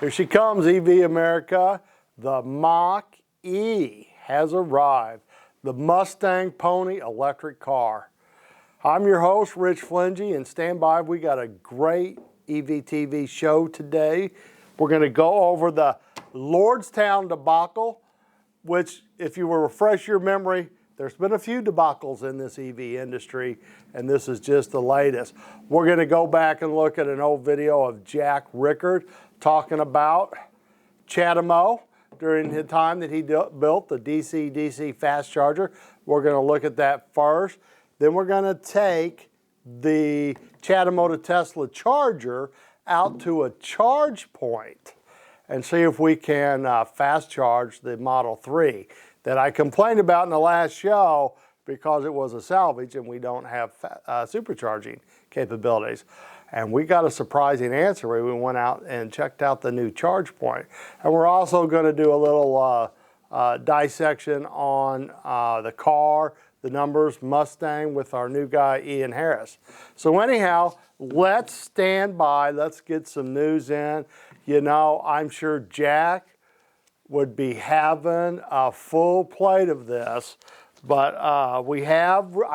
Here she comes, EV America. The Mach E has arrived. The Mustang Pony electric car. I'm your host, Rich Flingy, and stand by. We got a great EVTV show today. We're going to go over the Lordstown debacle, which, if you will refresh your memory, there's been a few debacles in this EV industry, and this is just the latest. We're going to go back and look at an old video of Jack Rickard talking about Chademo during the time that he built the DC-DC fast charger. We're going to look at that first. Then we're going to take the Chademo to Tesla charger out to a ChargePoint and see if we can fast charge the Model 3 that I complained about in the last show because it was a salvage and we don't have supercharging capabilities. And we got a surprising answer. We went out and checked out the new ChargePoint. And we're also going to do a little dissection on the car, the numbers, Mustang, with our new guy, Ian Harris. So anyhow, let's stand by. Let's get some news in. You know, I'm sure Jack would be having a full plate of this. But I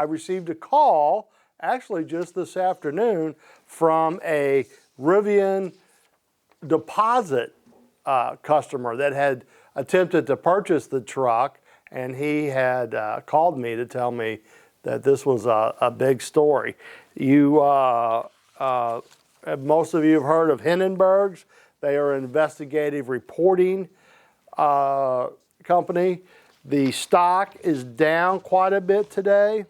received a call, actually just this afternoon, from a Rivian deposit customer that had attempted to purchase the truck, and he had called me to tell me that this was a big story. Most of you have heard of Hindenburg's. They are an investigative reporting company. The stock is down quite a bit today.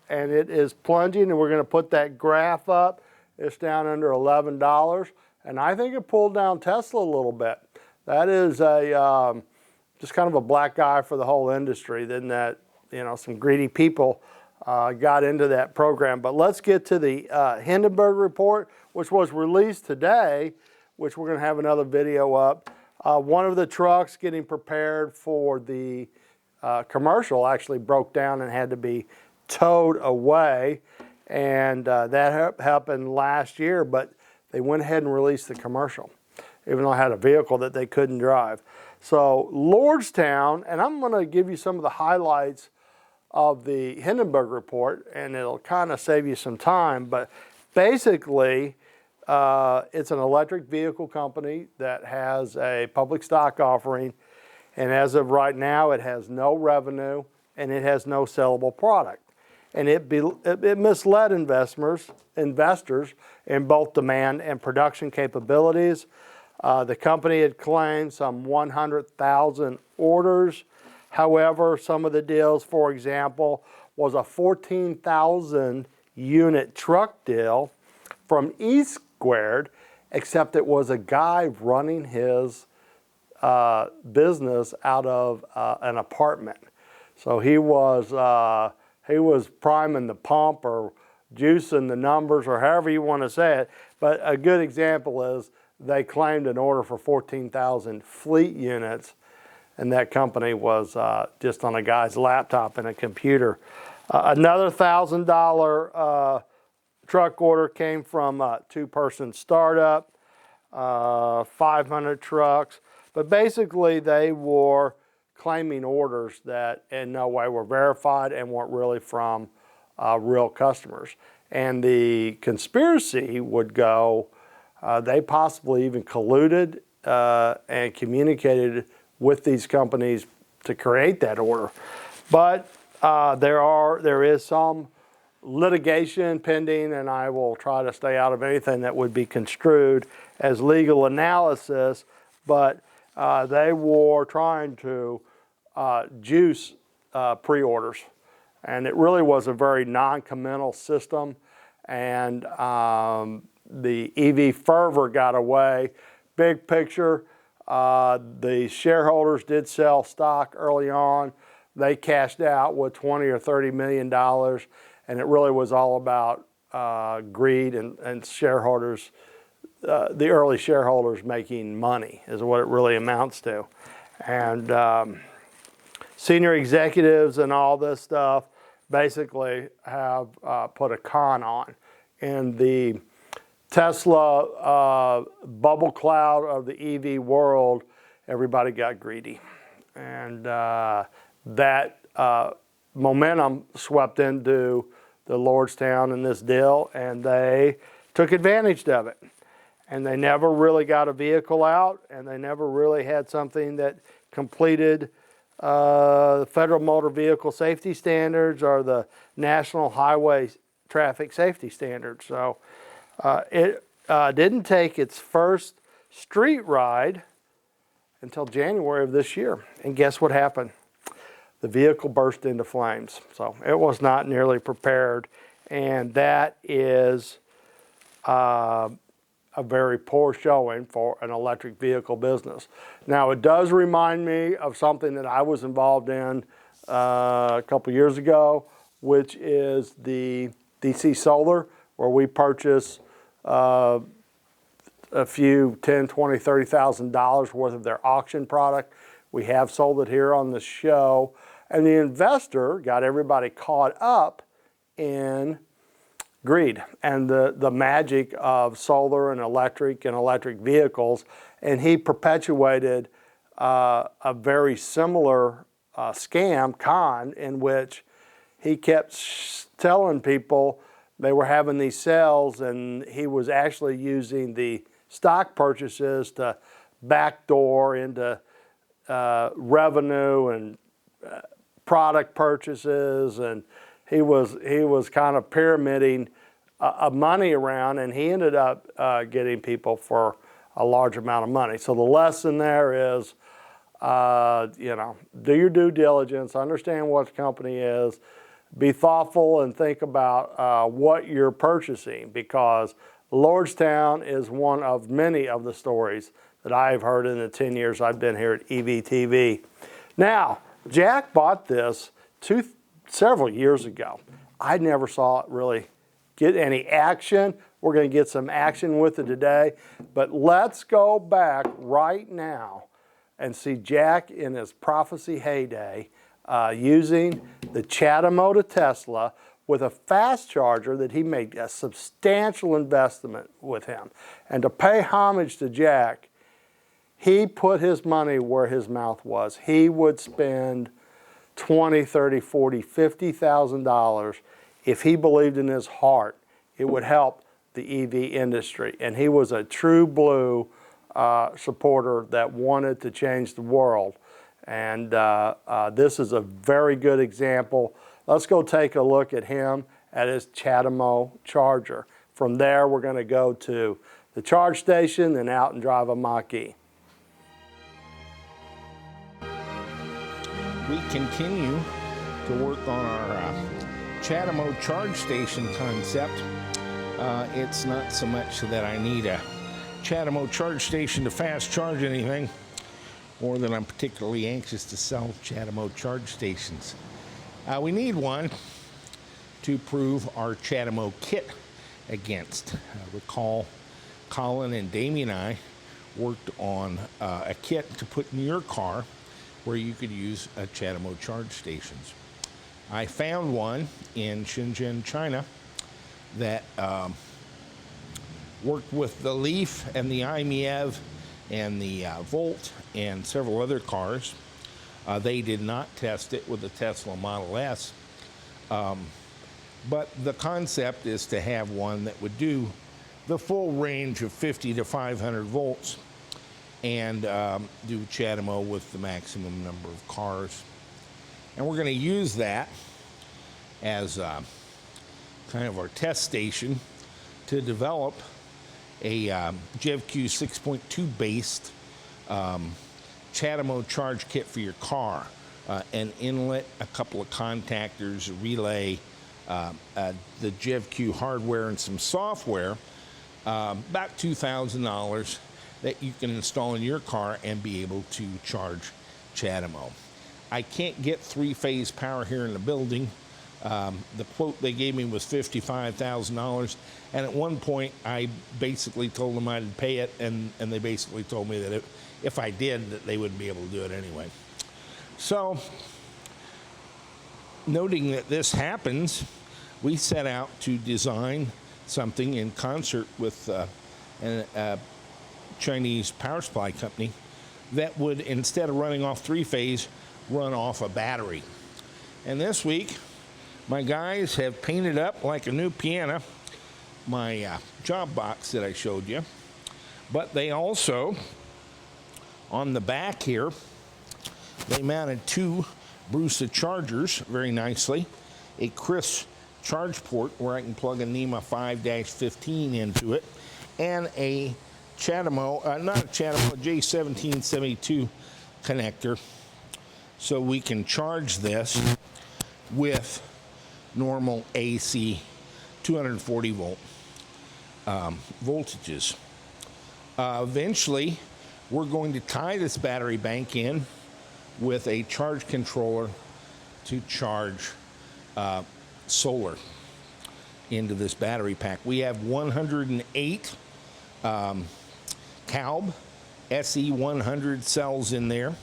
And it is plunging, and we're going to put that graph up. It's down under $11, and I think it pulled down Tesla a little bit. That is just kind of a black eye for the whole industry. Then that, you know, some greedy people got into that program. But let's get to the Hindenburg report, which was released today, which we're going to have another video up. One of the trucks getting prepared for the commercial actually broke down and had to be towed away, and that happened last year, but they went ahead and released the commercial, even though I had a vehicle that they couldn't drive. So Lordstown, and I'm going to give you some of the highlights of the Hindenburg report, and it'll kind of save you some time, but basically it's an electric vehicle company that has a public stock offering, and as of right now it has no revenue and it has no sellable product. And it misled investors in both demand and production capabilities. The company had claimed some 100,000 orders. However, some of the deals, for example, was a 14,000 unit truck deal from E Squared, except it was a guy running his business out of an apartment. So he was priming the pump or juicing the numbers or however you want to say it. But a good example is they claimed an order for 14,000 fleet units, and that company was just on a guy's laptop and a computer. Another $1,000 truck order came from a two-person startup, 500 trucks. But basically they were claiming orders that in no way were verified and weren't really from real customers. And the conspiracy would go, they possibly even colluded and communicated with these companies to create that order. But there is some litigation pending, and I will try to stay out of anything that would be construed as legal analysis, but they were trying to juice pre-orders, and it really was a very non-committal system, and the EV fervor got away. Big picture, the shareholders did sell stock early on. They cashed out with $20 or $30 million, and it really was all about greed and shareholders, the early shareholders making money is what it really amounts to. And senior executives and all this stuff basically have put a con on. And the Tesla bubble cloud of the EV world, everybody got greedy. And that momentum swept into the Lordstown and this deal, and they took advantage of it. And they never really got a vehicle out, and they never really had something that completed the Federal Motor Vehicle Safety Standards or the National Highway Traffic Safety Standards. So it didn't take its first street ride until January of this year. And guess what happened? The vehicle burst into flames. So it was not nearly prepared. And that is a very poor showing for an electric vehicle business. Now, it does remind me of something that I was involved in a couple years ago, which is the DC Solar, where we purchase a few $10,000, $20,000, $30,000 worth of their auction product. We have sold it here on the show. And the investor got everybody caught up in greed and the magic of solar and electric vehicles, and he perpetuated a very similar con in which he kept telling people they were having these sales, and he was actually using the stock purchases to backdoor into revenue and product purchases, and he was kind of pyramiding money around, and he ended up getting people for a large amount of money. So the lesson there is, do your due diligence, understand what the company is, be thoughtful, and think about what you're purchasing, because Lordstown is one of many of the stories that I've heard in the 10 years I've been here at EVTV. Now, Jack bought this several years ago. I never saw it really get any action. We're going to get some action with it today. But let's go back right now and see Jack in his prophecy heyday using the Chademo to Tesla with a fast charger that he made a substantial investment with him. And to pay homage to Jack, he put his money where his mouth was. He would spend $20,000, $30,000, $40,000, $50,000 if he believed in his heart it would help the EV industry. And he was a true blue supporter that wanted to change the world. And this is a very good example. Let's go take a look at him at his Chademo charger. From there, we're going to go to the charge station and out and drive a Mach E. We continue to work on our Chademo charge station concept. It's not so much that I need a Chademo charge station to fast charge anything, or that I'm particularly anxious to sell Chademo charge stations. We need one to prove our Chademo kit against. Recall Colin and Damien and I worked on a kit to put in your car where you could use Chademo charge stations. I found one in Shenzhen, China that worked with the Leaf and the iMiev and the Volt and several other cars. They did not test it with the Tesla Model S, but the concept is to have one that would do the full range of 50 to 500 volts and do Chademo with the maximum number of cars. And we're going to use that as kind of our test station to develop a JevQ 6.2 based Chademo charge kit for your car. An inlet, a couple of contactors, a relay, the JevQ hardware and some software, about $2,000 that you can install in your car and be able to charge Chademo. I can't get three-phase power here in the building. The quote they gave me was $55,000, and at one point I basically told them I'd pay it, and they basically told me that if I did, that they wouldn't be able to do it anyway. So, noting that this happens, we set out to design something in concert with a Chinese power supply company that would, instead of running off three-phase, run off a battery. And this week, my guys have painted up like a new piano my job box that I showed you. But they also, on the back here, they mounted two Brusa chargers very nicely, a Chris charge port where I can plug a NEMA 5-15 into it, and a Chademo, not a Chademo, a J1772 connector, so we can charge this with normal AC 240 volt voltages. Eventually, we're going to tie this battery bank in with a charge controller to charge solar into this battery pack. We have 108 CALB SE100 cells in there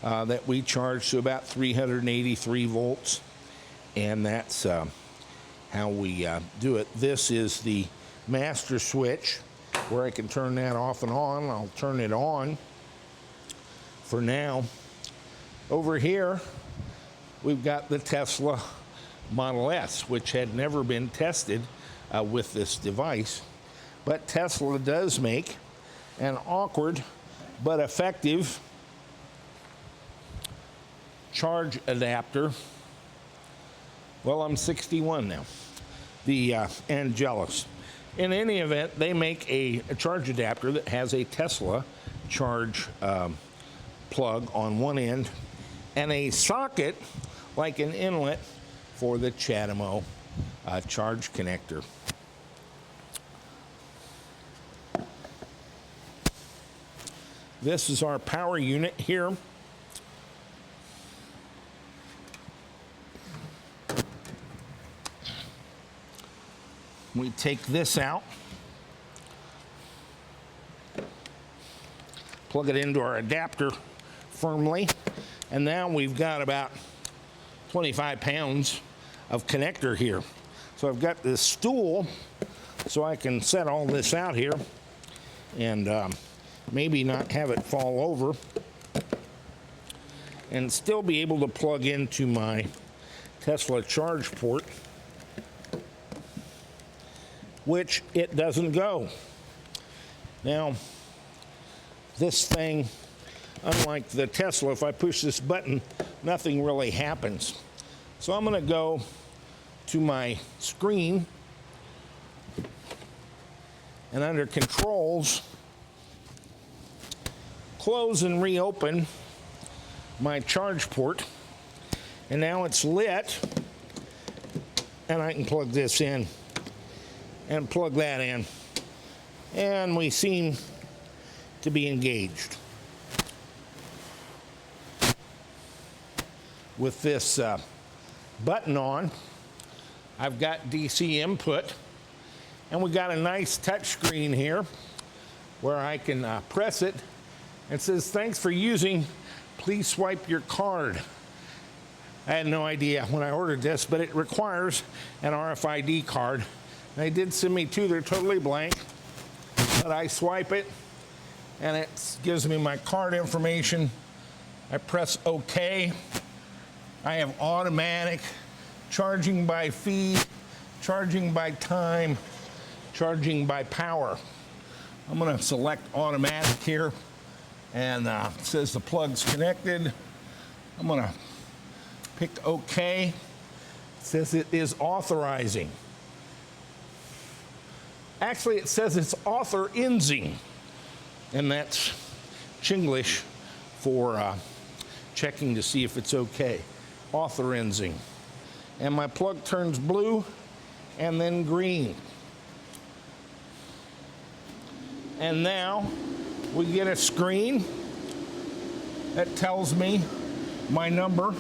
that we charge to about 383 volts, and that's how we do it. This is the master switch where I can turn that off and on. I'll turn it on for now. Over here, we've got the Tesla Model S, which had never been tested with this device. But Tesla does make an awkward but effective charge adapter. Well, I'm 61 now, and jealous. In any event, they make a charge adapter that has a Tesla charge plug on one end and a socket like an inlet for the Chademo charge connector. This is our power unit here. We take this out, plug it into our adapter firmly, and now we've got about 25 pounds of connector here. So I've got this stool so I can set all this out here and maybe not have it fall over and still be able to plug into my Tesla charge port, which it doesn't go. Now, this thing, unlike the Tesla, if I push this button, nothing really happens. So I'm gonna go to my screen, and under controls, close and reopen my charge port, and now it's lit, and I can plug this in and plug that in, and we seem to be engaged. With this button on, I've got DC input, and we got a nice touch screen here where I can press it. It says, "Thanks for using, please swipe your card." I had no idea when I ordered this, but it requires an RFID card. They did send me two, they're totally blank, but I swipe it and it gives me my card information. I press OK. I have automatic, charging by fee, charging by time, charging by power. I'm gonna select automatic here, and it says the plug's connected. I'm gonna pick OK. It says it is authorizing. Actually, it says it's authorizing, and that's Chinglish for checking to see if it's okay. Authorizing. And my plug turns blue and then green. And now we get a screen that tells me my number,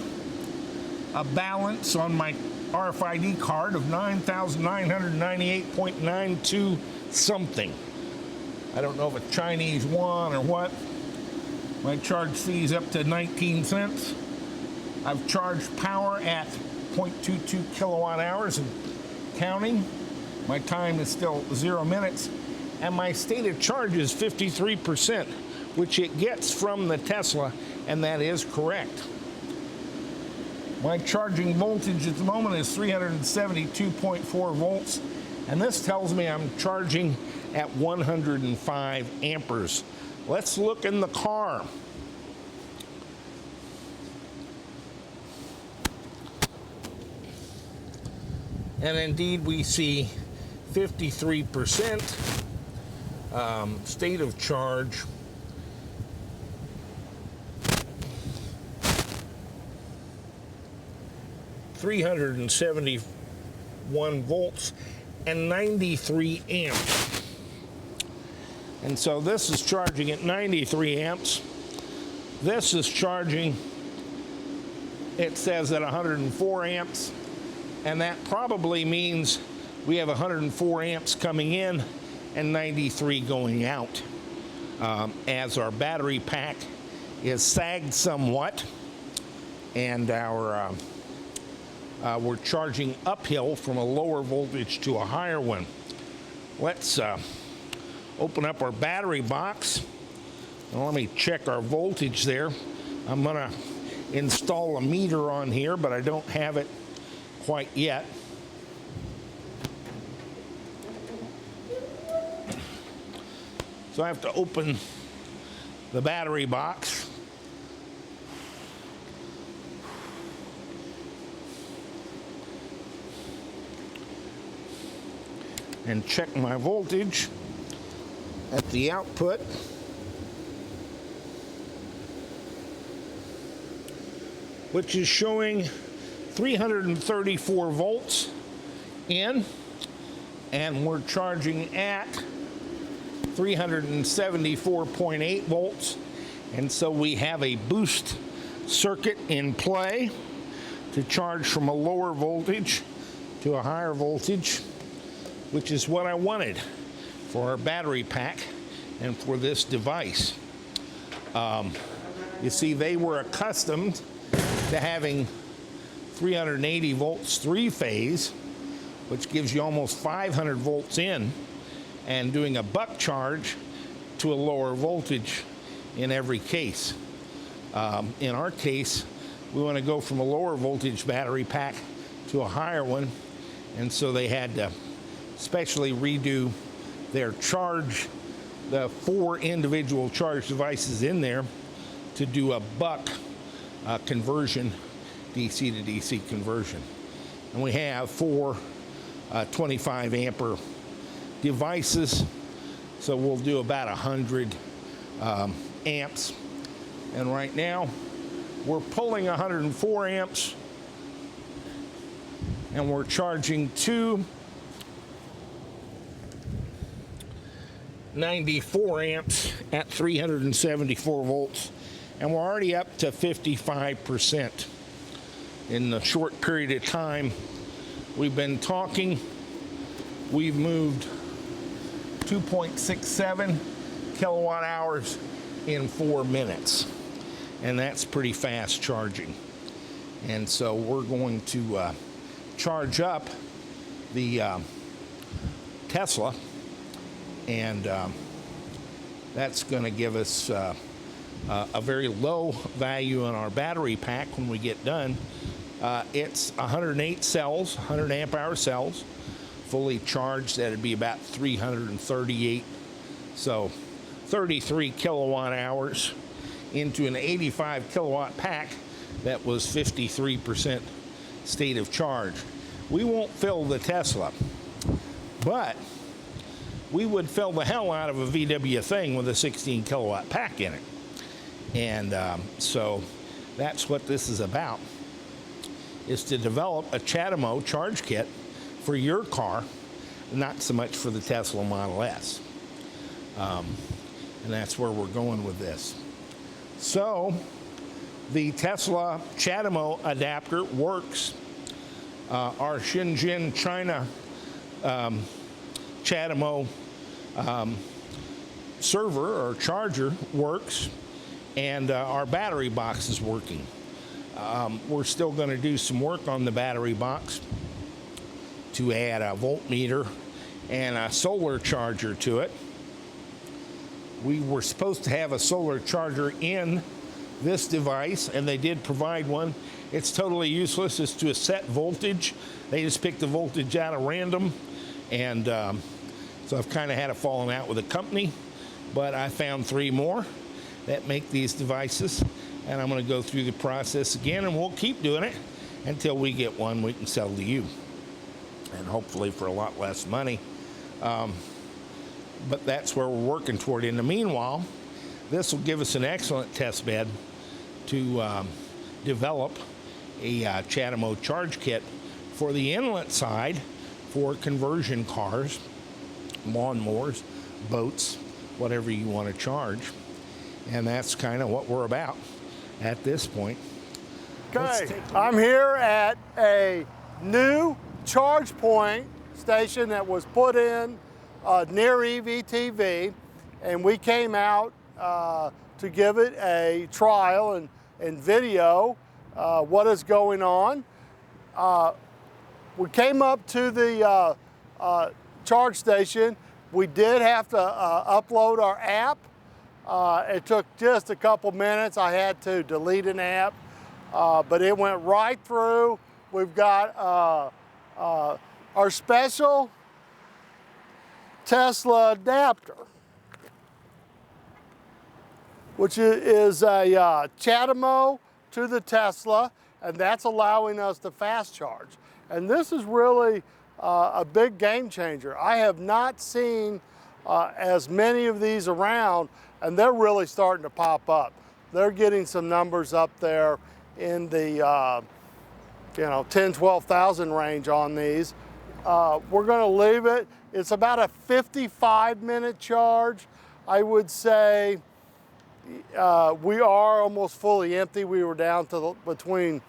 a balance on my RFID card of 9,998.92 something. I don't know if it's Chinese yuan or what. My charge fee is up to 19 cents. I've charged power at 0.22 kilowatt hours and counting. My time is still 0 minutes, and my state of charge is 53%, which it gets from the Tesla, and that is correct. My charging voltage at the moment is 372.4 volts, and this tells me I'm charging at 105 amperes. Let's look in the car. And indeed, we see 53% state of charge. (371 volts) and 93 amps. And so this is charging at 93 amps. This is charging, it says, at 104 amps. And that probably means we have 104 amps coming in and 93 going out, as our battery pack is sagged somewhat, and we're charging uphill from a lower voltage to a higher one. Let's open up our battery box. Now let me check our voltage there. I'm going to install a meter on here, but I don't have it quite yet. So I have to open the battery box. And check my voltage at the output. Which is showing 334 volts in, and we're charging at 374.8 volts. And so we have a boost circuit in play to charge from a lower voltage to a higher voltage, which is what I wanted for our battery pack and for this device. You see, they were accustomed to having 380 volts three-phase, which gives you almost 500 volts in, and doing a buck charge to a lower voltage in every case. In our case, we want to go from a lower voltage battery pack to a higher one, and so they had to specially redo their charge, the 4 individual charge devices in there, to do a buck conversion, DC to DC conversion. And we have 4 25 ampere devices, so we'll do about 100 amps. And right now we're pulling 104 amps, and we're charging to 94 amps at 374 volts, and we're already up to 55%. In the short period of time we've been talking, we've moved 2.67 kilowatt hours in 4 minutes, and that's pretty fast charging. And so we're going to charge up the Tesla, and that's going to give us a very low value on our battery pack when we get done. It's 108 cells, 100 amp hour cells, fully charged. That'd be about 338, so 33 kilowatt hours into an 85 kilowatt pack that was 53% state of charge. We won't fill the Tesla, but we would fill the hell out of a VW thing with a 16 kilowatt pack in it. And so that's what this is about, is to develop a Chademo charge kit for your car, not so much for the Tesla Model S. And that's where we're going with this. So the Tesla Chademo adapter works. Our Shenzhen, China Chademo server or charger works, and our battery box is working. We're still going to do some work on the battery box to add a voltmeter and a solar charger to it. We were supposed to have a solar charger in this device, and they did provide one. It's totally useless. It's to a set voltage. They just picked the voltage out of random, and so I've kind of had a falling out with the company, but I found 3 more that make these devices, and I'm going to go through the process again, and we'll keep doing it until we get one we can sell to you, and hopefully for a lot less money. But that's where we're working toward. In the meanwhile, this will give us an excellent test bed to develop a Chademo charge kit for the inlet side for conversion cars, lawnmowers, boats, whatever you want to charge. And that's kind of what we're about at this point. Okay, I'm here at a new ChargePoint station that was put in near EVTV, and we came out to give it a trial and video what is going on. We came up to the charge station. We did have to upload our app. It took just a couple minutes. I had to delete an app, but it went right through. We've got our special Tesla adapter, which is a Chademo to the Tesla, and that's allowing us to fast charge. And this is really a big game changer. I have not seen as many of these around, and they're really starting to pop up. They're getting some numbers up there in the 10, 12,000 range on these. We're gonna leave it. It's about a 55-minute charge. I would say we are almost fully empty. We were down to between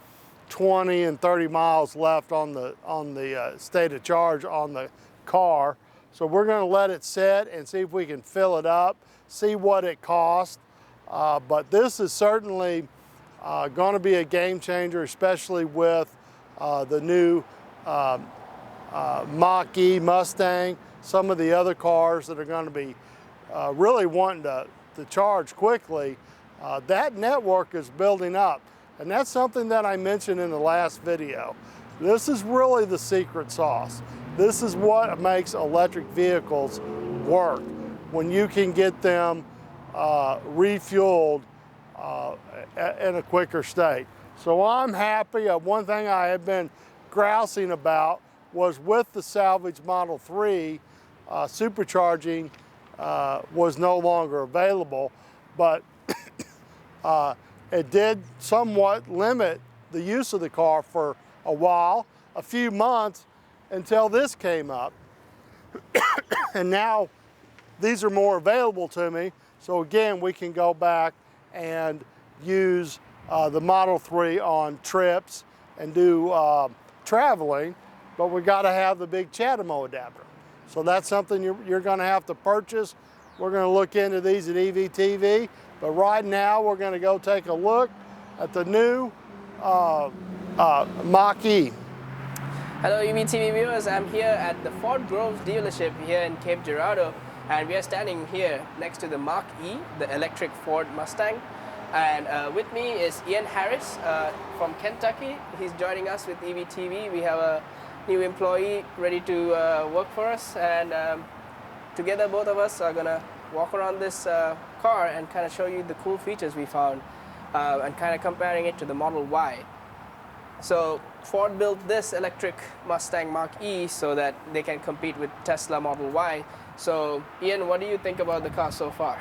20 and 30 miles left on the state of charge on the car. So we're gonna let it sit and see if we can fill it up, see what it costs. But this is certainly gonna be a game changer, especially with the new Mach E Mustang, some of the other cars that are gonna be really wanting to charge quickly. That network is building up. And that's something that I mentioned in the last video. This is really the secret sauce. This is what makes electric vehicles work, when you can get them refueled in a quicker state. So I'm happy. One thing I have been grousing about was with the salvage Model 3, supercharging was no longer available, but it did somewhat limit the use of the car for a while, a few months, until this came up. And now these are more available to me. So again, we can go back and use the Model 3 on trips and do traveling, but we gotta have the big Chademo adapter. So that's something you're gonna have to purchase. We're gonna look into these at EVTV, but right now we're gonna go take a look at the new Mach E. Hello EVTV viewers, I'm here at the Ford Grove dealership here in Cape Girardeau, and we are standing here next to the Mach E, the electric Ford Mustang. And with me is Ian Harris from Kentucky. He's joining us with EVTV. We have a new employee ready to work for us, and together both of us are gonna walk around this car and kind of show you the cool features we found and kind of comparing it to the Model Y. So Ford built this electric Mustang Mach E so that they can compete with Tesla Model Y. So Ian, what do you think about the car so far?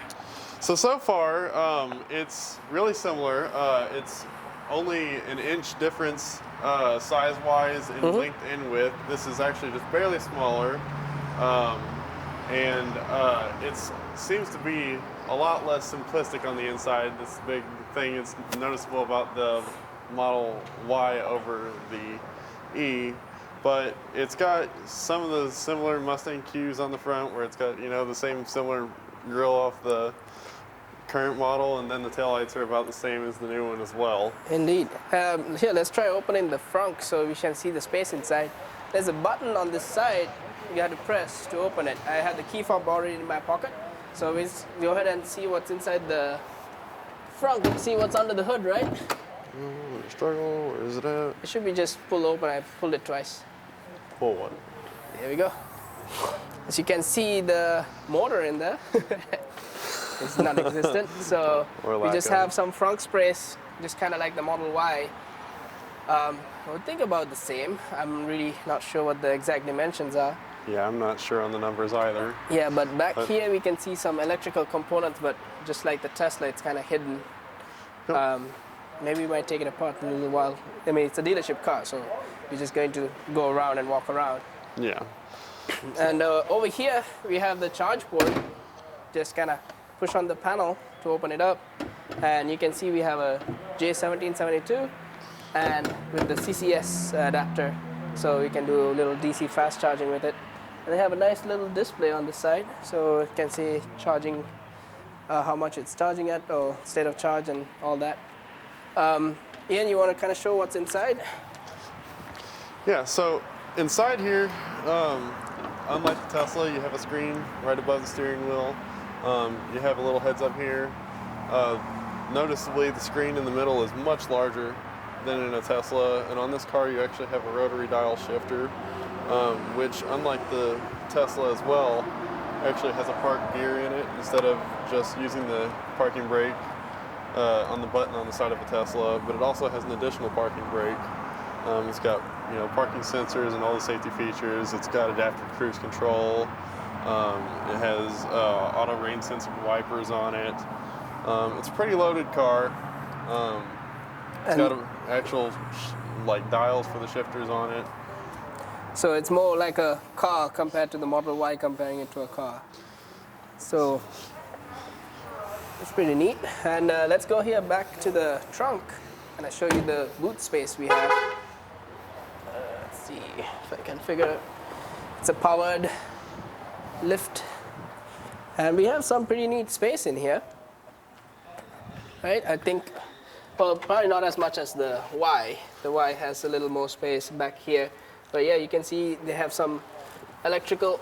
So far, it's really similar. It's only an inch difference size-wise in length and width. This is actually just barely smaller. And it seems to be a lot less simplistic on the inside. This big thing is noticeable about the Model Y over the E, but it's got some of the similar Mustang cues on the front, where it's got, you know, the same similar grille off the current model, and then the taillights are about the same as the new one as well. Indeed. Here, let's try opening the front so we can see the space inside. There's a button on this side you have to press to open it. I have the key fob already in my pocket, so we go ahead and see what's inside the front. See what's under the hood, right? Struggle, where is it at? It should be just pull open. I pulled it twice. Pull one. There we go. As you can see, the motor in there is non-existent. So Or we lack just of. have some front sprays, just kind of like the Model Y. I would think about the same. I'm really not sure what the exact dimensions are. Yeah, I'm not sure on the numbers either. Yeah, but back But- here we can see some electrical components, but just like the Tesla, it's kind of hidden. Yep. Maybe we might take it apart in a little while. I mean, it's a dealership car, so we're just going to go around and walk around. Yeah. And over here, we have the charge port. Just kind of push on the panel to open it up. And you can see we have a J1772 and with the CCS adapter. So we can do a little DC fast charging with it. And they have a nice little display on the side. So it can see charging, how much it's charging at, or state of charge and all that. Ian, you want to kind of show what's inside? Yeah, so inside here, unlike the Tesla, you have a screen right above the steering wheel. You have a little heads up here. Noticeably, the screen in the middle is much larger than in a Tesla, and on this car you actually have a rotary dial shifter, which, unlike the Tesla as well, actually has a park gear in it instead of just using the parking brake on the button on the side of a Tesla, but it also has an additional parking brake. It's got, you know, parking sensors and all the safety features. It's got adaptive cruise control. It has auto rain sensing wipers on it. It's a pretty loaded car. It's got actual like dials for the shifters on it. So it's more like a car compared to the Model Y, comparing it to a car. So it's pretty neat. And let's go here back to the trunk and I show you the boot space we have. Let's see if I can figure it. It's a powered lift. And we have some pretty neat space in here. Right? I think, well, probably not as much as the Y. The Y has a little more space back here. But yeah, you can see they have some electrical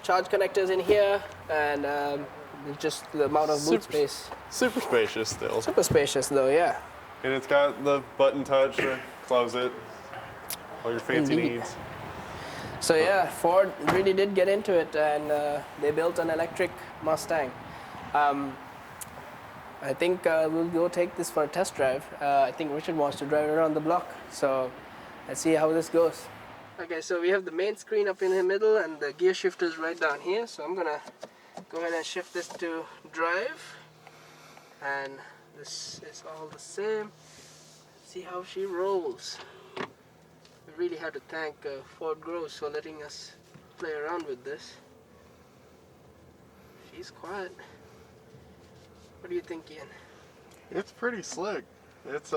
charge connectors in here, and just the amount of boot space. Super spacious still. Super spacious though, yeah. And it's got the button touch to close it. All your fancy Indeed. needs. So yeah, Ford really did get into it, and they built an electric Mustang. I think we'll go take this for a test drive. I think Richard wants to drive it around the block, so let's see how this goes. Okay, so we have the main screen up in the middle and the gear shifters right down here. So I'm gonna go ahead and shift this to drive, and this is all the same. Let's see how she rolls. We really have to thank Ford Groves for letting us play around with this. She's quiet. What do you think, Ian? It's pretty slick. It's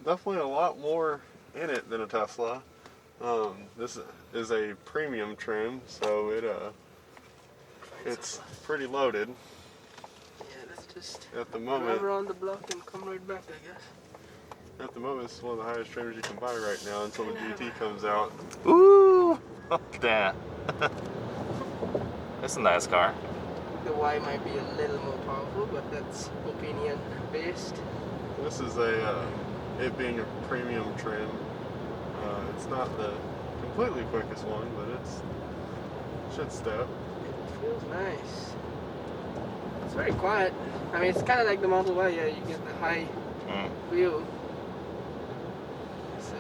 definitely a lot more in it than a Tesla. This is a premium trim, so it's pretty loaded. Yeah, let's just At the drive moment, around the block and come right back, I guess. at the moment, it's one of the highest trims you can buy right now until the GT comes out. Ooh! Oh, damn. That's a nice car. The Y might be a little more powerful, but that's opinion based. This is it being a premium trim. It's not the completely quickest one, but it should step. It feels nice. It's very quiet. I mean, it's kind of like the Model Y. Yeah, you get the high view. So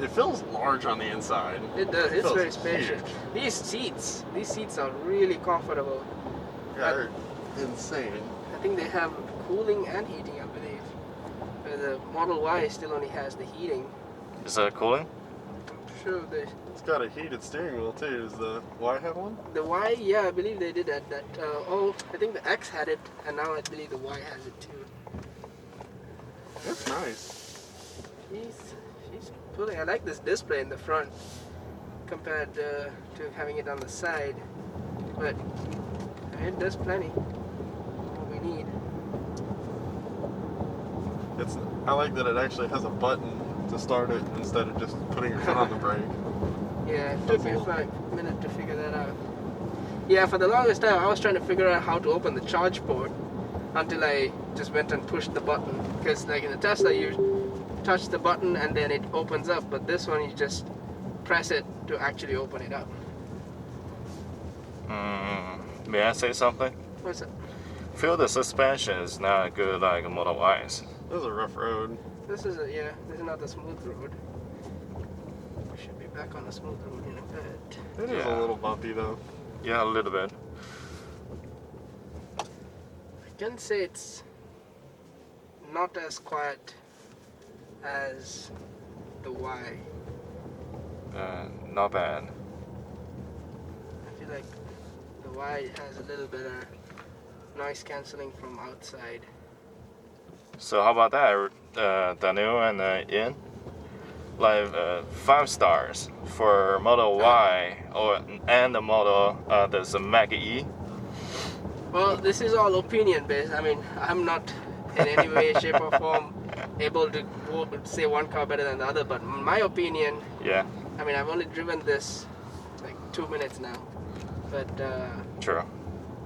It feels large on the inside. it does. It's feels very spacious. huge. These seats are really comfortable. Yeah, they're insane. I think they have cooling and heating, I believe. The Model Y still only has the heating. Is that cooling? I'm sure It's got a heated steering wheel too. Does the Y have one? the Y, yeah, I believe they did that. I think the X had it, and now I believe the Y has it too. That's nice. She's pulling. I like this display in the front compared to having it on the side, but it does plenty. What we need. I like that it actually has a button to start it instead of just putting your foot on the brake. Yeah, it took me about a minute to figure that out. Yeah, for the longest time, I was trying to figure out how to open the charge port until I just went and pushed the button. Because like in the Tesla, you touch the button and then it opens up, but this one you just press it to actually open it up. May I say something? What's it? Feel the suspension is not good like Model Y's. This is a rough road. This is not the smooth road. We should be back on the smooth road in a bit. It is a Yeah. little bumpy though. Yeah, a little bit. I can say it's not as quiet as the Y. Not bad. I feel like the Y has a little better noise cancelling from outside. So how about that, Daniel and Ian? Like 5 stars for Model Y and the model there's a Mach E. Well, this is all opinion based. I mean, I'm not in any way, shape, or form able to say one car better than the other. But in my opinion, Yeah, I mean, I've only driven this like 2 minutes now, but true.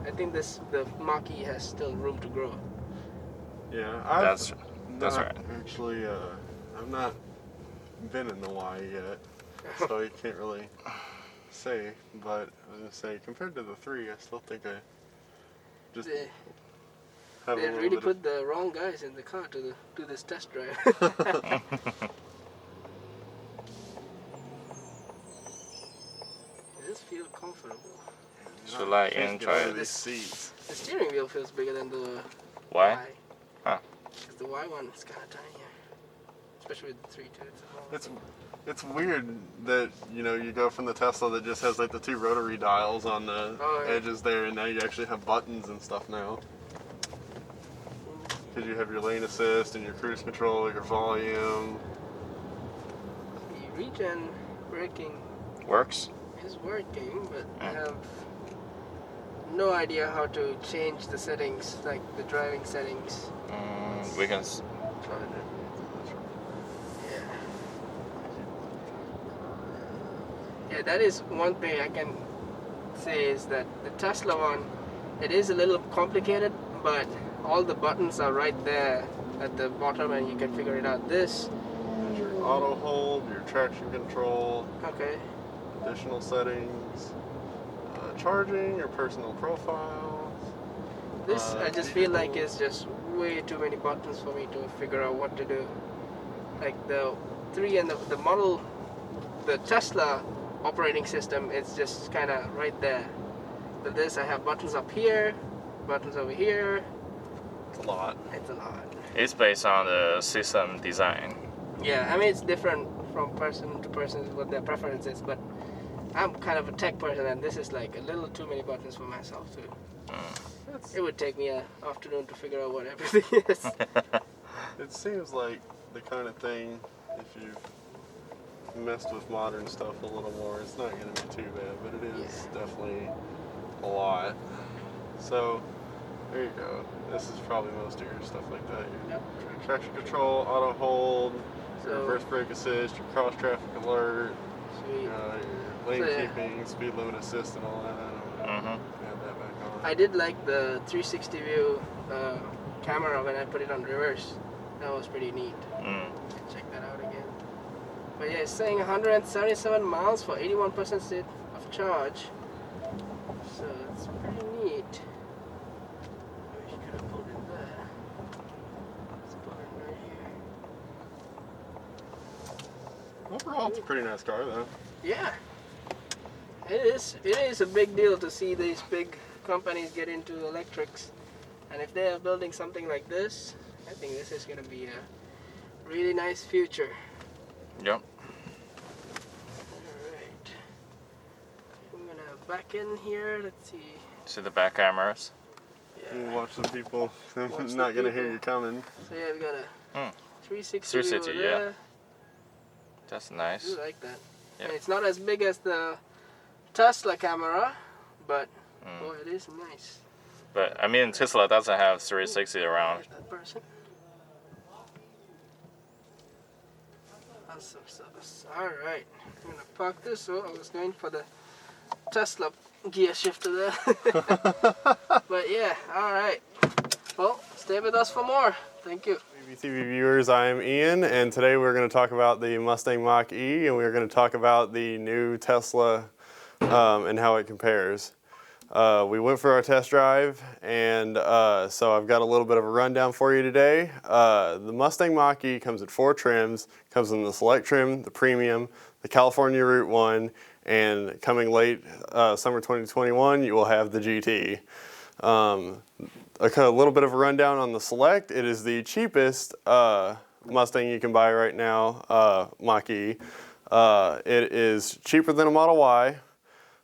I think the Mach E has still room to grow. Yeah, That's not right. Actually, I've not been in the Y yet, so I can't really say. But I was gonna say, compared to the 3, I still think I just They, have they a little really bit put the wrong guys in the car to do this test drive. Does this feel comfortable? Should let Can't Ian get try out of it. these seats. The steering wheel feels bigger than the Why? Y. Huh. Because the Y one is kind of tiny, especially with the 3.2. It's weird that you go from the Tesla that just has like the 2 rotary dials on the Oh, yeah. edges there, and now you actually have buttons and stuff now. Because you have your lane assist and your cruise control, your volume. The regen braking Works? is working, but I Mm. have no idea how to change the settings, like the driving settings. We can. Yeah, that is one thing I can say is that the Tesla one, it is a little complicated, but all the buttons are right there at the bottom and you can figure it out. This, There's your auto hold, your traction control, okay, additional settings, charging, your personal profiles. this I just feel like is just way too many buttons for me to figure out what to do. Like the 3 and the model, the Tesla operating system is just kind of right there. But this, I have buttons up here, buttons over here. It's a lot. It's a lot. It's based on the system design. Yeah, I mean it's different from person to person what their preference is, but I'm kind of a tech person and this is like a little too many buttons for myself too. It would take me an afternoon to figure out what everything is. It seems like the kind of thing, if you've messed with modern stuff a little more, it's not going to be too bad, but it is definitely a lot. So, there you go. This is probably most of your stuff like that. Your Yep. traction control, auto hold, your So- reverse brake assist, your cross traffic alert, Sweet. your lane So, yeah. keeping, speed limit assist, and all that. I don't know. Mm-hmm. Add that back on. I did like the 360 view camera when I put it on reverse. That was pretty neat. Check that out again. But yeah, it's saying 177 miles for 81% state of charge. So it's pretty neat. Maybe you could have pulled it there. Let's put it right here. Overall, it's a pretty nice car, though. Yeah. It is. It is a big deal to see these big companies get into electrics. And if they are building something like this, I think this is going to be a really nice future. Yep. Alright. I'm going to back in here. Let's see. See the back cameras? You Yeah. watch some people, Watch the not going to hear people. you coming. So yeah, we got a Hmm. 360 view 360, over yeah. there. That's I nice. do like that. Yeah. And it's not as big as the Tesla camera, but boy, it is nice. But I mean, Tesla doesn't have 360 around. There's that person. Awesome sauce. All right, I'm gonna park this. So I was going for the Tesla gear shifter there. But yeah, all right. Well, stay with us for more. Thank you. EVTV viewers, I am Ian, and today we're going to talk about the Mustang Mach E, and we're going to talk about the new Tesla and how it compares. We went for our test drive, and so I've got a little bit of a rundown for you today. The Mustang Mach E comes in 4 trims, comes in the Select trim, the Premium, the California Route 1, and coming late summer 2021, you will have the GT. A little bit of a rundown on the Select. It is the cheapest Mustang you can buy right now, Mach E. It is cheaper than a Model Y,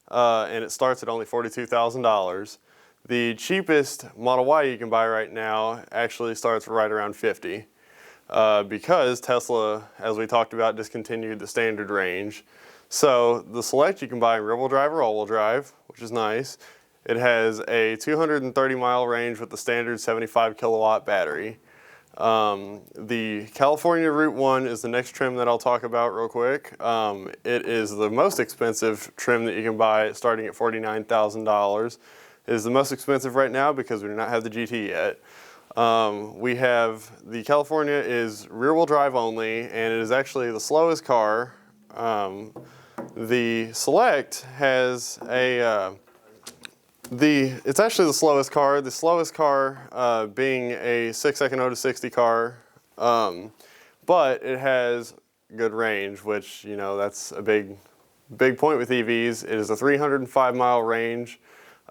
and it starts at only $42,000. The cheapest Model Y you can buy right now actually starts right around $50,000 because Tesla, as we talked about, discontinued the standard range. So the Select you can buy in rear-wheel drive or all-wheel drive, which is nice. It has a 230-mile range with the standard 75 kilowatt battery. The California Route 1 is the next trim that I'll talk about real quick. It is the most expensive trim that you can buy, starting at $49,000. It is the most expensive right now because we do not have the GT yet. We have the California is rear-wheel drive only, and it is actually the slowest car. The Select has a it's actually the slowest car. The slowest car being a 6-second 0 to 60 car, but it has good range, which, you know, that's a big point with EVs. It is a 305-mile range.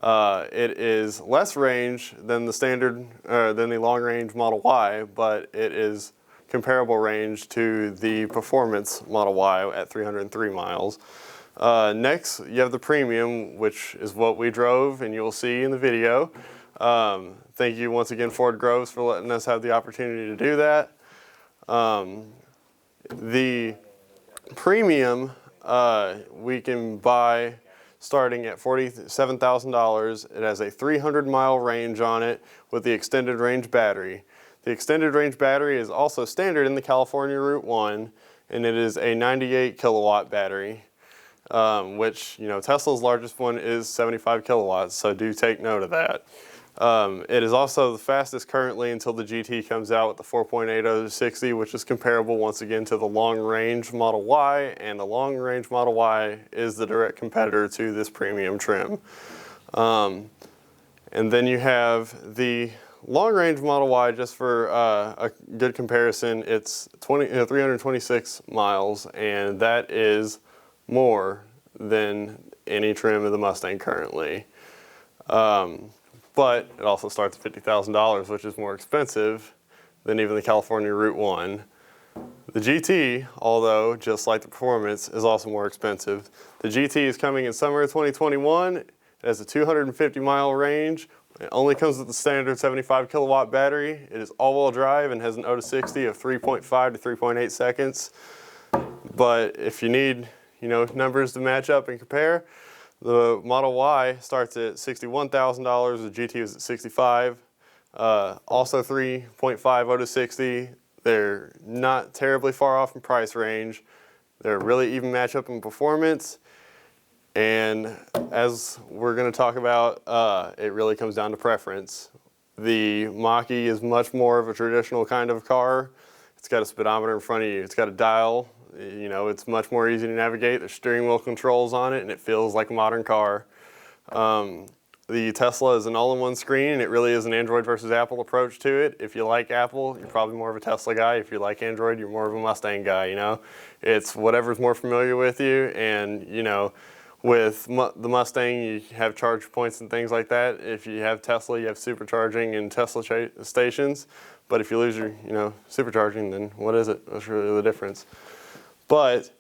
It is less range than the standard, than the long-range Model Y, but it is comparable range to the performance Model Y at 303 miles. Next, you have the Premium, which is what we drove, and you'll see in the video. Thank you once again, Ford Groves, for letting us have the opportunity to do that. The Premium we can buy starting at $47,000. It has a 300-mile range on it with the extended range battery. The extended range battery is also standard in the California Route 1, and it is a 98 kilowatt battery. Which, you know, Tesla's largest one is 75 kilowatts, so do take note of that. It is also the fastest currently until the GT comes out with the 4.80 to 60, which is comparable once again to the long-range Model Y, and the long-range Model Y is the direct competitor to this Premium trim. And then you have the long-range Model Y, just for a good comparison. It's 326 miles, and that is more than any trim of the Mustang currently. But it also starts at $50,000, which is more expensive than even the California Route 1. The GT, although just like the Performance, is also more expensive. The GT is coming in summer of 2021. It has a 250-mile range. It only comes with the standard 75 kilowatt battery. It is all-wheel drive and has an 0 to 60 of 3.5 to 3.8 seconds. But if you need, you know, numbers to match up and compare, the Model Y starts at $61,000. The GT is at $65,000. Also 3.5 0 to 60. They're not terribly far off in price range. They're really even match up in performance. And as we're going to talk about, it really comes down to preference. The Mach E is much more of a traditional kind of car. It's got a speedometer in front of you. It's got a dial. You know, it's much more easy to navigate. There's steering wheel controls on it, and it feels like a modern car. The Tesla is an all-in-one screen, and it really is an Android versus Apple approach to it. If you like Apple, you're probably more of a Tesla guy. If you like Android, you're more of a Mustang guy, you know. It's whatever's more familiar with you, and, you know, with the Mustang, you have charge points and things like that. If you have Tesla, you have supercharging and Tesla stations. But if you lose your, you know, supercharging, then what is it? What's really the difference? But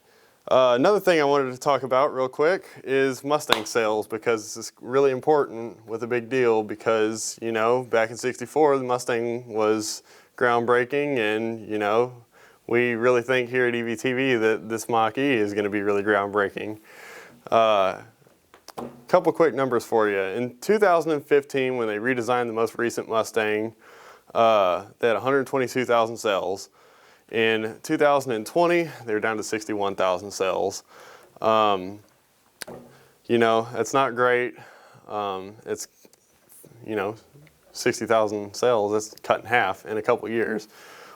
another thing I wanted to talk about real quick is Mustang sales, because this is really important with a big deal, because, you know, back in '64, the Mustang was groundbreaking, and, you know, we really think here at EVTV that this Mach E is going to be really groundbreaking. Couple quick numbers for you. In 2015, when they redesigned the most recent Mustang, they had 122,000 sales. In 2020, they were down to 61,000 sales. You know, it's not great. It's, you know, 60,000 sales, that's cut in half in a couple years.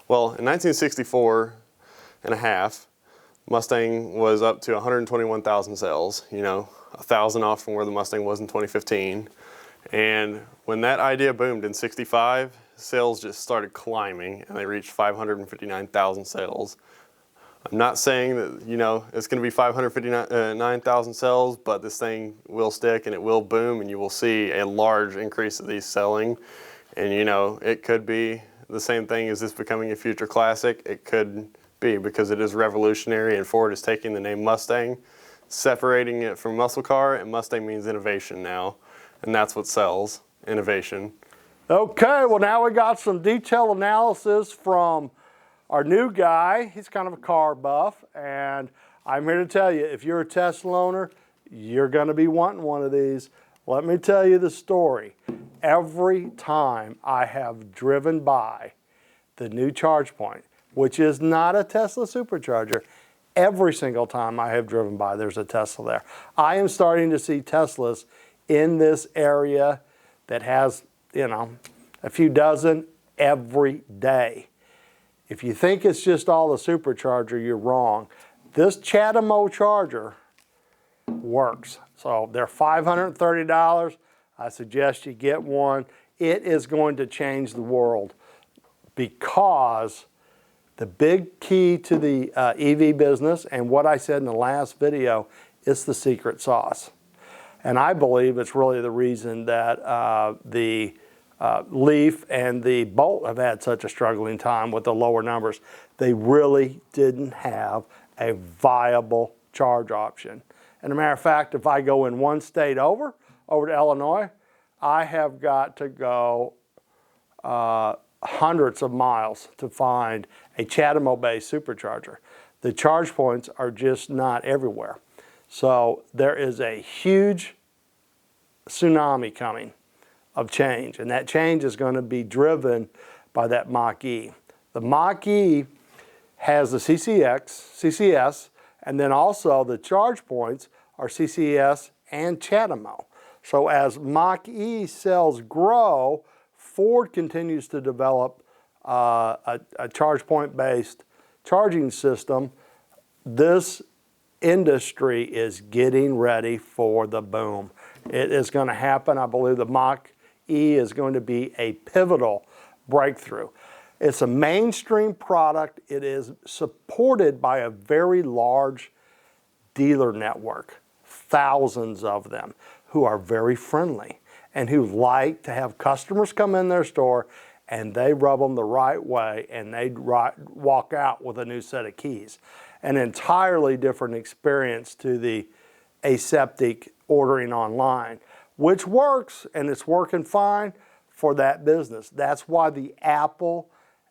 Well, in 1964 and a half, Mustang was up to 121,000 sales, you know, 1,000 off from where the Mustang was in 2015. And when that idea boomed in 65, sales just started climbing and they reached 559,000 sales. I'm not saying that, you know, it's going to be 559,000 sales, but this thing will stick and it will boom and you will see a large increase of these selling. And, you know, it could be the same thing as this becoming a future classic. It could be, because it is revolutionary, and Ford is taking the name Mustang, separating it from muscle car, and Mustang means innovation now. And that's what sells, innovation. Okay, well now we got some detailed analysis from our new guy. He's kind of a car buff, and I'm here to tell you, if you're a Tesla owner, you're gonna be wanting one of these. Let me tell you the story. Every time I have driven by the new ChargePoint, which is not a Tesla supercharger, every single time I have driven by, there's a Tesla there. I am starting to see Teslas in this area that has, you know, a few dozen every day. If you think it's just all the supercharger, you're wrong. This Chademo charger works. So they're $530. I suggest you get one. It is going to change the world, because the big key to the EV business, and what I said in the last video, is the secret sauce. And I believe it's really the reason that the Leaf and the Bolt have had such a struggling time with the lower numbers. They really didn't have a viable charge option. And a matter of fact, if I go in one state over to Illinois, I have got to go hundreds of miles to find a Chademo-based supercharger. The charge points are just not everywhere. So there is a huge tsunami coming of change, and that change is going to be driven by that Mach E. The Mach E has the CCS, and then also the charge points are CCS and Chademo. So as Mach E sales grow, Ford continues to develop a charge point based charging system. This industry is getting ready for the boom. It is going to happen. I believe the Mach E is going to be a pivotal breakthrough. It's a mainstream product. It is supported by a very large dealer network, thousands of them, who are very friendly and who like to have customers come in their store and they rub them the right way and they walk out with a new set of keys. An entirely different experience to the aseptic ordering online, which works, and it's working fine for that business. That's why the Apple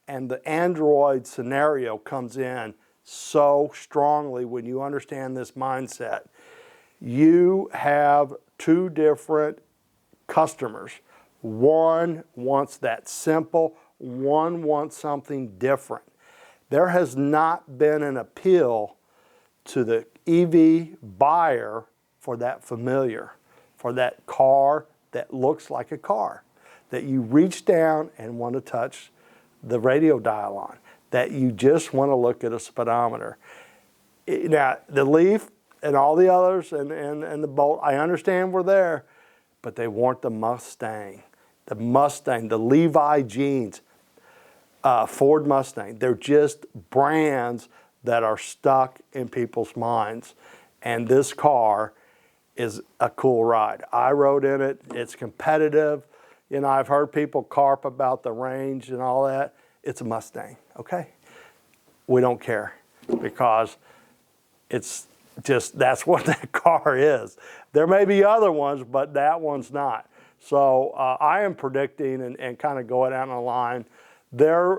and the Android scenario comes in so strongly when you understand this mindset. You have two different customers. One wants that simple, one wants something different. There has not been an appeal to the EV buyer for that familiar, for that car that looks like a car, that you reach down and want to touch the radio dial on, that you just want to look at a speedometer. Now, the Leaf and all the others and the Bolt, I understand we're there, but they weren't the Mustang. The Mustang, the Levi jeans, Ford Mustang, they're just brands that are stuck in people's minds. And this car is a cool ride. I rode in it, it's competitive. You know, I've heard people carp about the range and all that. It's a Mustang, okay? We don't care, because it's just, that's what that car is. There may be other ones, but that one's not. So I am predicting and kind of going out on the line, they're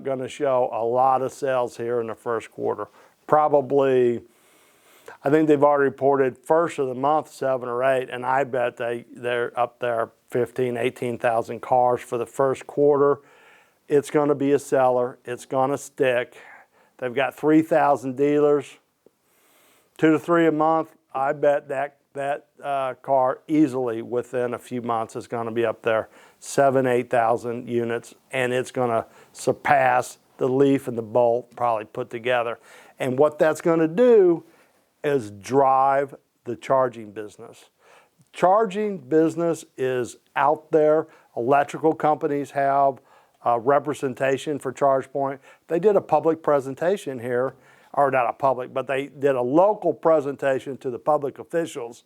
going to show a lot of sales here in the first quarter. Probably, I think they've already reported first of the month 7 or 8, and I bet they're up there 15, 18,000 cars for the first quarter. It's going to be a seller. It's going to stick. They've got 3,000 dealers, 2 to 3 a month. I bet that car easily within a few months is going to be up there, 8,000 units, and it's going to surpass the Leaf and the Bolt probably put together. And what that's going to do is drive the charging business. Charging business is out there. Electrical companies have representation for ChargePoint. They did a public presentation here, or not a public, but they did a local presentation to the public officials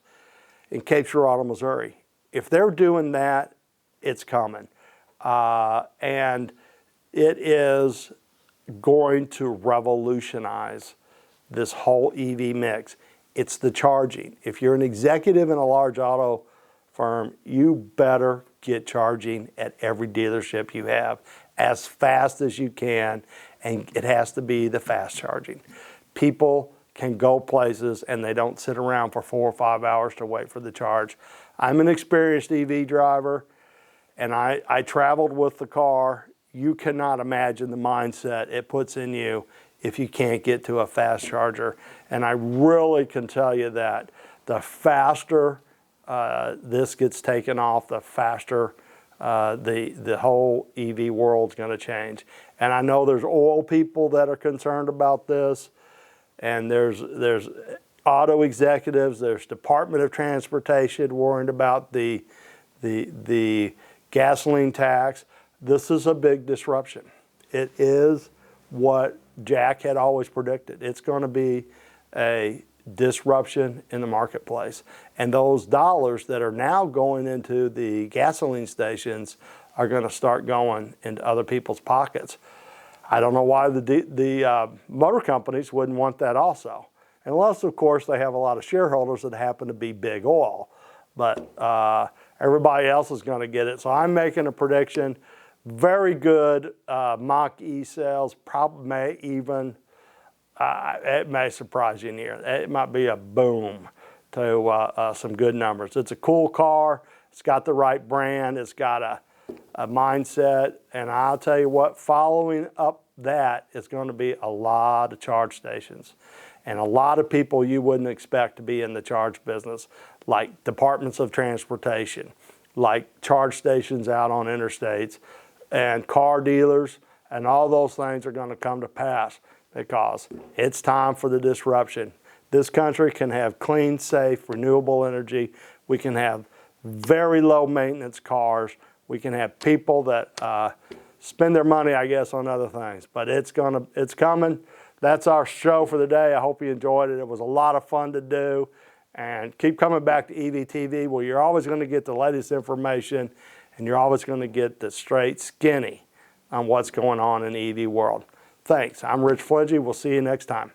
in Cape Girardeau, Missouri. If they're doing that, it's coming. And it is going to revolutionize this whole EV mix. It's the charging. If you're an executive in a large auto firm, you better get charging at every dealership you have as fast as you can, and it has to be the fast charging. People can go places and they don't sit around for 4 or 5 hours to wait for the charge. I'm an experienced EV driver, and I traveled with the car. You cannot imagine the mindset it puts in you if you can't get to a fast charger. And I really can tell you that the faster this gets taken off, the faster the whole EV world's going to change. And I know there's oil people that are concerned about this, and there's auto executives, there's Department of Transportation worried about the gasoline tax. This is a big disruption. It is what Jack had always predicted. It's going to be a disruption in the marketplace. And those dollars that are now going into the gasoline stations are going to start going into other people's pockets. I don't know why the motor companies wouldn't want that also. Unless, of course, they have a lot of shareholders that happen to be big oil. But everybody else is going to get it. So I'm making a prediction. Very good Mach E sales, probably may even, it may surprise you in here. It might be a boom to some good numbers. It's a cool car. It's got the right brand. It's got a mindset. And I'll tell you what, following up that is going to be a lot of charge stations. And a lot of people you wouldn't expect to be in the charge business, like departments of transportation, like charge stations out on interstates, and car dealers, and all those things are going to come to pass because it's time for the disruption. This country can have clean, safe, renewable energy. We can have very low maintenance cars. We can have people that spend their money, I guess, on other things. But it's coming. That's our show for the day. I hope you enjoyed it. It was a lot of fun to do. And keep coming back to EVTV, where you're always going to get the latest information, and you're always going to get the straight skinny on what's going on in the EV world. Thanks. I'm Rich Flingy. We'll see you next time.